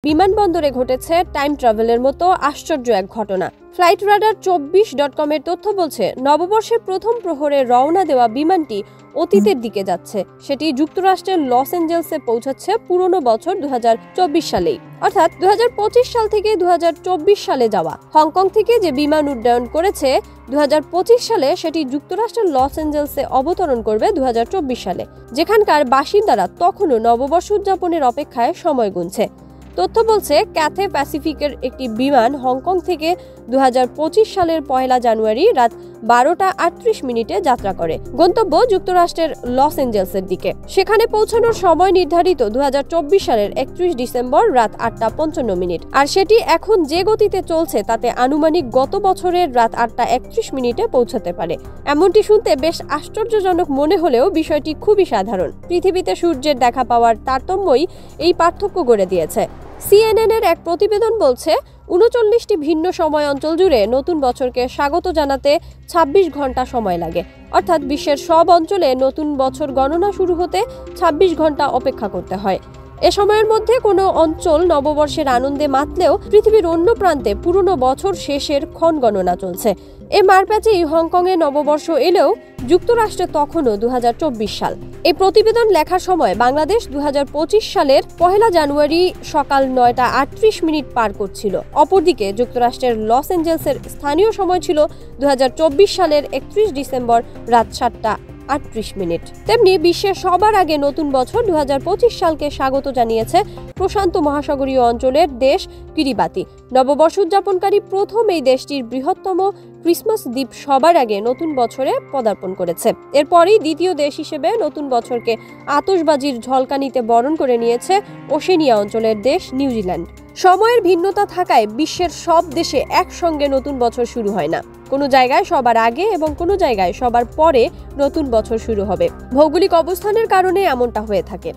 বিমানবন্দরে ঘটেছে টাইম ট্রাভেলের মতো আশ্চর্য এক ঘটনা। flightradar24.com এর তথ্য বলছে, নববর্ষের প্রথম প্রহরে রওনা দেওয়া বিমানটি অতীতের দিকে যাচ্ছে। সেটি যুক্তরাষ্ট্রের লস অ্যাঞ্জেলসে পৌঁছাচ্ছে পুরনো বছর 2024 সালেই, অর্থাৎ 2025 সাল থেকে 2024 সালে যাওয়া। হংকং থেকে যে বিমান উড্ডয়ন করেছে 2025 সালে, সেটি যুক্তরাষ্ট্রের লস অ্যাঞ্জেলসে অবতরণ করবে 2024 সালে, যেখানকার বাসিন্দারা তখনও নববর্ষ উদযাপনের অপেক্ষায় সময় গুনছে। তথ্য বলছে, ক্যাথে প্যাসিফিকের একটি বিমান হংকং থেকে 2025 সালের 1 জানুয়ারি রাত 12:38 যাত্রা করে গন্তব্য যুক্তরাষ্ট্রের লস অ্যাঞ্জেলসের দিকে। সেখানে পৌঁছানোর সময় নির্ধারিত 2024 সালের 31 ডিসেম্বর রাত 8:55। আর সেটি এখন যে গতিতে চলছে তাতে আনুমানিক গত বছরের রাত 8:31 পৌঁছাতে পারে। এমনটি শুনতে বেশ আশ্চর্যজনক মনে হলেও বিষয়টি খুবই সাধারণ। পৃথিবীতে সূর্যের দেখা পাওয়ার তারতম্যই এই পার্থক্য গড়ে দিয়েছে। CNN এর এক প্রতিবেদন বলছে, 39টি ভিন্ন সময় অঞ্চল জুড়ে নতুন বছরকে স্বাগত জানাতে 26 ঘন্টা সময় লাগে। অর্থাৎ বিশ্বের সব অঞ্চলে নতুন বছর গণনা শুরু হতে 26 ঘন্টা অপেক্ষা করতে হয়। এ সময়ের মধ্যে কোনো অঞ্চল নববর্ষের আনন্দে মাতলেও পৃথিবীর অন্য প্রান্তে পুরনো বছর শেষের ক্ষণ গণনা চলছে। এ মারপ্যাচেই হংকংয়ে নববর্ষ এলেও যুক্তরাষ্ট্রে তখনও 2024 সাল। এই প্রতিবেদন লেখার সময় বাংলাদেশ 2025 সালের 1 জানুয়ারি সকাল 9:38 পার করছিল। অপরদিকে যুক্তরাষ্ট্রের লস অ্যাঞ্জেলসের স্থানীয় সময় ছিল 2024 সালের 31 ডিসেম্বর রাত 7:38। তেমনি বিশ্বের সবার আগে নতুন বছর 2025 সালকে স্বাগত জানিয়েছে প্রশান্ত মহাসাগরীয় অঞ্চলের দেশ কিরিবাতি। নববর্ষ উদযাপনকারী প্রথম এই দেশটির বৃহত্তম ক্রিসমাস দ্বীপ সবার আগে নতুন বছরে পদার্পণ করেছে। এরপরই দ্বিতীয় দেশ হিসেবে নতুন বছরকে আতশবাজির ঝলকানিতে বরণ করে নিয়েছে ওশেনিয়া অঞ্চলের দেশ নিউজিল্যান্ড। সময়ের ভিন্নতা থাকায় বিশ্বের সব দেশে একসঙ্গে নতুন বছর শুরু হয় না। কোনো জায়গায় সবার আগে এবং কোনো জায়গায় সবার পরে নতুন বছর শুরু হবে। ভৌগোলিক অবস্থানের কারণে এমনটা হয়ে থাকে।